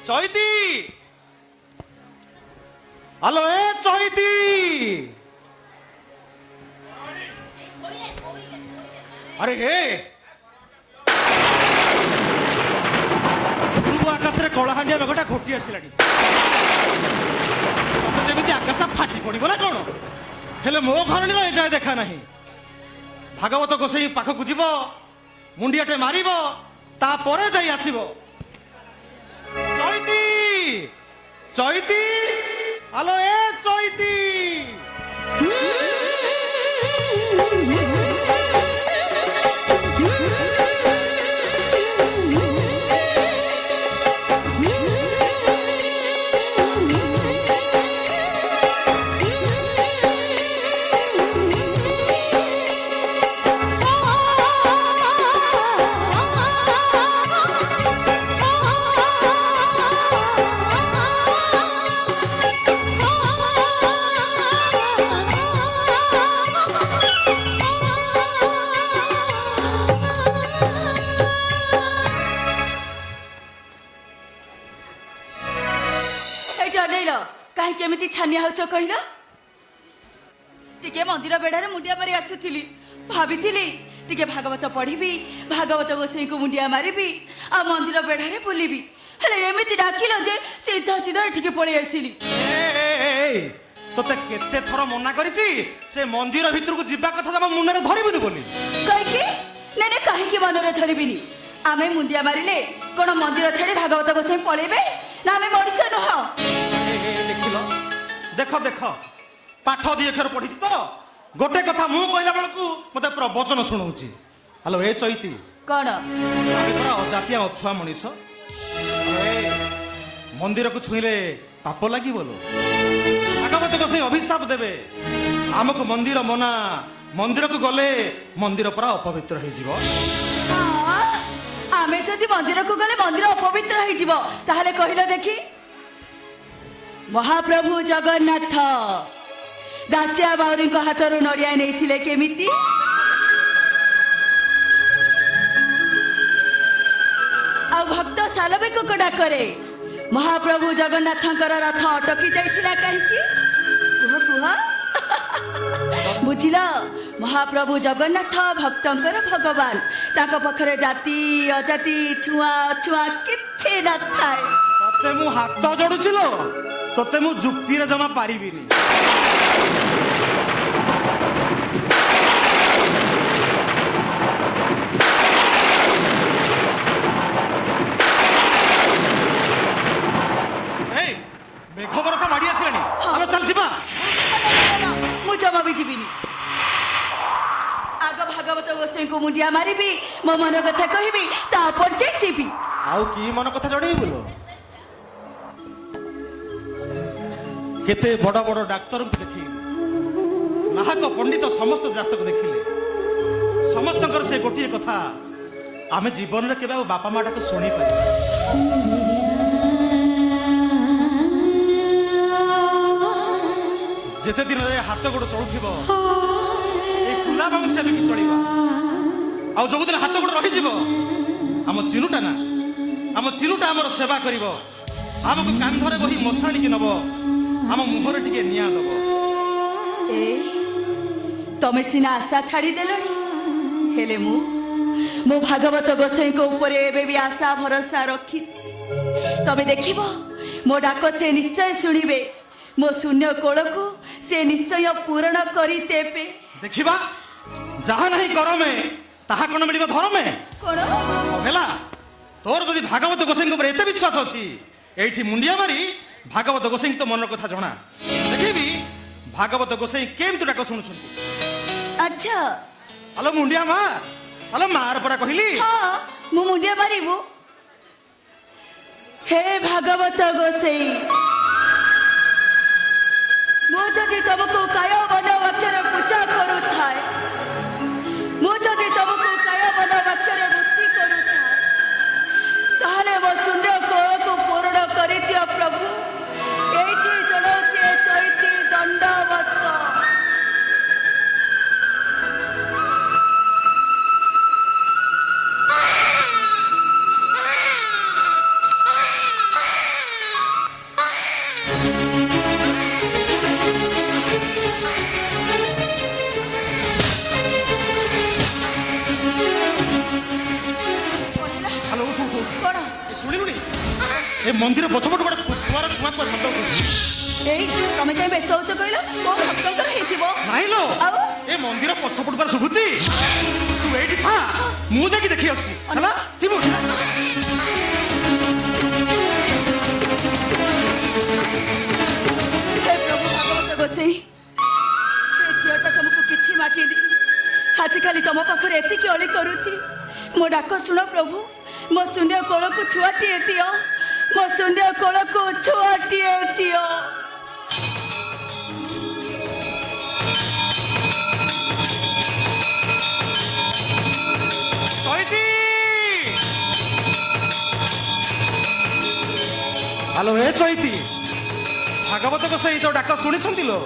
চৈতি hello এ চৈতি আরে হে পূর্ব আকাশে কଳାହାଣ୍ଡିଆ মেঘটা ঘୋଟି ଆସିଲାଣି ସତେ ଯେମିତି ଆକାଶଟା ଫାଟି ପଡିବ ନା କଣ ହେଲେ ମୋ ଘରଣୀର ଏଯାଏ ଦେଖା ନାହିଁ ଭାଗବତ ଗୋସାଇ ପାଖକୁ ଯିବ ମୁଣ୍ଡିଆଟେ ମାରିବ ତାପରେ ଯାଇ ଆସିବ চৈতি চৈতি হ্যালো এ চৈতি केमिति छानिया होच कहिला टिके मंदिर बेड़ारे मुंडिया मारी आसुथिली भाबिथिली टिके भागवत पढ़िबी भागवत गोसाई को मुंडिया मारिबी आ मंदिर बेड़ारे बुलिबी हेले एमिति डाकिलो जे सीधा सीधा एठिके पळै आसिली तोते केते थरो मना करिछि से मंदिर भितर को जिबा कथा जमा मुन्नरे धरिबुनी बोली काहे की नेने काहे की मनरे धरिबिनी आमे मुंडिया मारिले कोन मंदिर छाडी भागवत गोसाई पळेबे ना आमे मरिस नह देख देख पाठ दी अक्षर पढ़ी तो गोटे कथा मु कहला बेलू मत प्रवचन शुणाऊँ हेलो ए चैती कौन अजातिया अछुआ मनीष मंदिर को छुईले पाप लगी बोलो भागवत गोसाई अभिशाप देवे आमको मंदिर मना मंदिर को गले मंदिर पूरा अपवित्र हो आमे जदि मंदिर को गले मंदिर अपवित्र हो ताहले कहिलो देखी महाप्रभु जगन्नाथ दासिया बाउरी को हाथरू नड़िया नहीं केमिति आ भक्त सालबे को डाकरे महाप्रभु जगन्नाथ रथ अटकी जाइथिला कहीं कुह कुह बुझिल महाप्रभु जगन्नाथ भक्तंकर भगवान ताको पखरे जाति अजाति छुआ छुआ किछि न थाए तते मु हाथ जोडुछिलो तते मु जुक्ति रे जमा पारिबिनी ए मेघ बरसा माडी आसिलानी चलो चल जिबा मु जमा भी जीबिनी आग भागवत गोसाई को मुंडिया मारिबी मो मन कथा कहबी तापर जे जीबी आउ की मन कथा जड़ेई बोलो केते बड़ बड़ डाक्तर को देखी नाहक पंडित समस्त जातक देखिले समस्त से गोटे कथा आमे जीवन में केबे बापा माटा को शुणी पारे जेते दिन रे हाथ गोड़ चलुथिबो ए कुला वंश भी चलिबा आ जो दिन हाथ गोड़ रही जीवो हम चिनुटा ना हम चिनुटा हमर सेवा करिवो हमको कांधरे बही मशाणी की नबो हम मुहरे टिके निया दबो ए तमे सिना आशा छाड़ी देलनी हेले मु भागवत गोसाई को ऊपर एबे भी आशा भरोसा रखिछि तमे देखिबो मो डाक से निश्चय सुनिबे मो शून्य कोल को से निश्चय पूर्ण करी देबे देखिबा जहा नहीं कर में ताहा कोन मिलिबो धर में कोन हेला तोर जदि भागवत गोसाई ऊपर एते विश्वास अछि एठी मुंडिया मारी भागवत गोसाई तो मन कथा जणा देखिबी भागवत गोसाई केम तुरा को सुनुछन अच्छा हेलो मुंडिया मा हेलो मार परा कहिली हां मु मुंडिया मारिबो हे भागवत गोसाई मो जदि तुमको काय बन वाक्यर पूजा करू थाए मो जदि तुमको काय बन वाक्यर मुक्ति करू थाए ताहले वो शून्य कोल को पूर्ण करि दियो प्रभु एठी जणोचे चैती दंडवत ଏ ମନ୍ଦିର ପଛପଟୁ ଗୋଟେ ଛୁଆର କୁଆ କୁଆ ଶବ୍ଦ ହଉଛି। ଏଇ ତମେ କାଇଁ ବ୍ୟସ୍ତ ହଉଛ କହିଲ? କୋଉ ଭକ୍ତଙ୍କର ହେଇଥିବ? ନାଇଁ ଲୋ, ଆଉ? ଏ ମନ୍ଦିର ପଛପଟୁ ବାର ଶୁଭୁଛି। ତୁ ଏଇଠି ଥା, ମୁଁ ଯାଇକି ଦେଖି ଆସୁଛି ହେଲା। ଥିବୁ ହେ ପ୍ରଭୁ ଭାଗବତ ଗୋସାଇଁ, ଏ ଝିଅଟା ତମକୁ କିଛି ମାଗିନି, ଆଜିକାଲି ତମ ପାଖରେ ଏତିକି ଅଳି କରୁଛି। ମୋ ଡାକ ଶୁଣ ପ୍ରଭୁ, ମୋ ଶୂନ୍ୟ କୋଳକୁ ଛୁଆଟିଏ ଦିଅ, ମୋ ଶୂନ୍ୟ କୋଳକୁ ଛୁଆଟିଏ ଦିଅ। ହ୍ୟାଲୋ, ଏ ଚୈତି, ଭାଗବତ ଗୋସାଇଁ ତୋ ଡାକ ଶୁଣିଛନ୍ତି ଲୋ?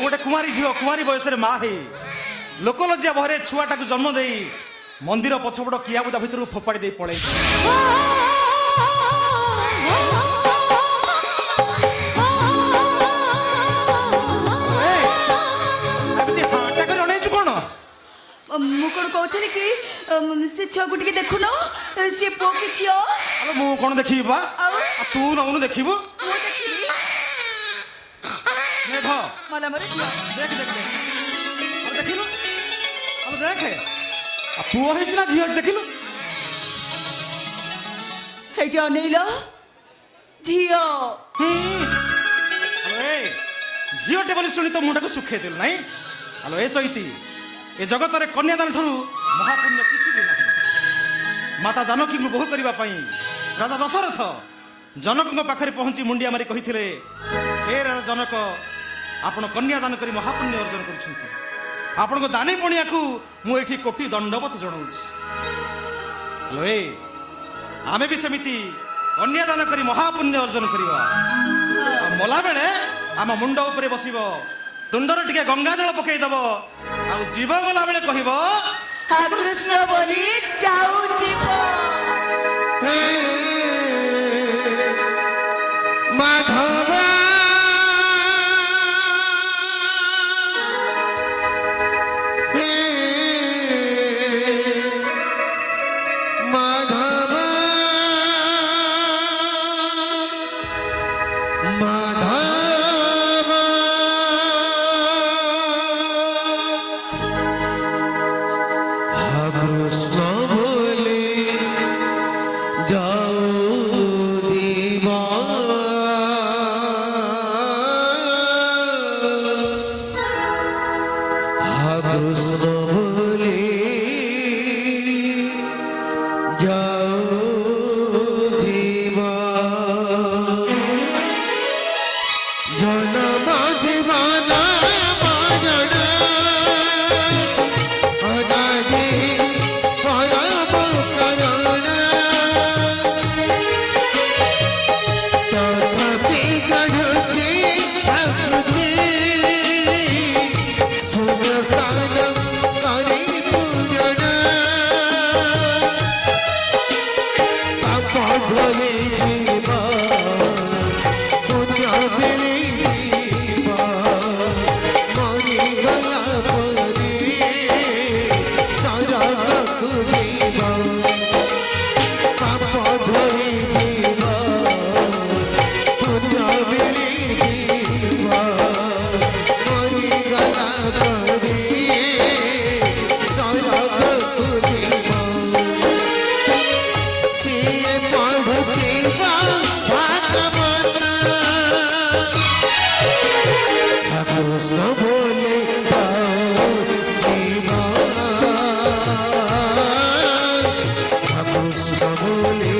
ଗୋଟେ କୁମାରୀ ଝିଅ କୁମାରୀ ବୟସରେ ମା ହେଇ ଲୋକଲଜ୍ଜା ଭୟରେ ଛୁଆଟାକୁ ଜନ୍ମ ଦେଇ ମନ୍ଦିର ପଛପଟ କିଆବୁଦା ଭିତରକୁ ଫୋପାଡ଼ି ଦେଇ ପଳେଇ ଅନେଇଛୁ କଣ? ମୁଁ କଣ କହୁଥିଲି କି ସେ ଛୁଆକୁ ଟିକେ ଦେଖୁନ, ସେ ପୁଅ କି ଝିଅ? ମୁଁ କଣ ଦେଖିବି ବା? ତୁ ନଉନୁ ଦେଖିବୁ। ମୁଁ ଦେଖିବି। ଦେଖ ଦେଖ ଦେଖ ଦେଖିଲୁ, ଦେଖେ ପୁଅ ହେଇଛି ନା ଝିଅ ଦେଖିଲୁ? ହେଇଟି ଅନେଇଲ, ଝିଅ। ଝିଅଟେ ବୋଲି ଶୁଣି ତ ମୁଣ୍ଡକୁ ଶୁଖେଇ ଦେଲୁ ନାଇଁ? ଆଲୋ ଏ ଚୈତି, ଏ ଜଗତରେ କନ୍ୟାଦାନ ଠାରୁ ମହାପୁଣ୍ୟ କିଛି ବି ନାହିଁ। ମାତା ଜାନକୀଙ୍କୁ ବୋହୂ କରିବା ପାଇଁ ରାଜା ଦଶରଥ ଜନକଙ୍କ ପାଖରେ ପହଞ୍ଚି ମୁଣ୍ଡିଆ ମାରି କହିଥିଲେ, ହେ ରାଜା ଜନକ, ଆପଣ କନ୍ୟାଦାନ କରି ମହାପୁଣ୍ୟ ଅର୍ଜନ କରିଛନ୍ତି। ଆପଣଙ୍କ ଦାନୀ ପଣିଆକୁ ମୁଁ ଏଠି କୋଟି ଦଣ୍ଡବତ ଜଣାଉଛି। ହ୍ୟାଲୋ, ଆମେ ବି ସେମିତି କନ୍ୟାଦାନ କରି ମହାପୁଣ୍ୟ ଅର୍ଜନ କରିବା। ଆଉ ମଲା ବେଳେ ଆମ ମୁଣ୍ଡ ଉପରେ ବସିବ, ତୁଣ୍ଡରେ ଟିକେ ଗଙ୍ଗା ଜଳ ପକେଇଦବ, ଆଉ ଜୀବ ଗଲା ବେଳେ କହିବ, କୃଷ୍ଣ ବୋଲି ଯାଉଛି ମାଧବ ମାଧବ ମାଧବ কৃষ্ণ বলে যাও দিবা কৃষ্ণ বলে যাও দিবা জনম দিবানা মাননা অনাদি পরম করুণা তথাপি গঢ়ছি ভক্তি সুরস্থান করে পূজন পাপ ধরে জীবা পুণ্য বেড়ে জীবা মরি গলা পরে সারা ঘুরিবা পাপ ধরে জীবা পুণ্য বেড়ে জীবা মরি গলা পরে সারা ঘুরিবা সিয়ে পড়ুছিবা ভাগবত কৃষ্ণ বলে যাও দিবা কৃষ্ণ বলে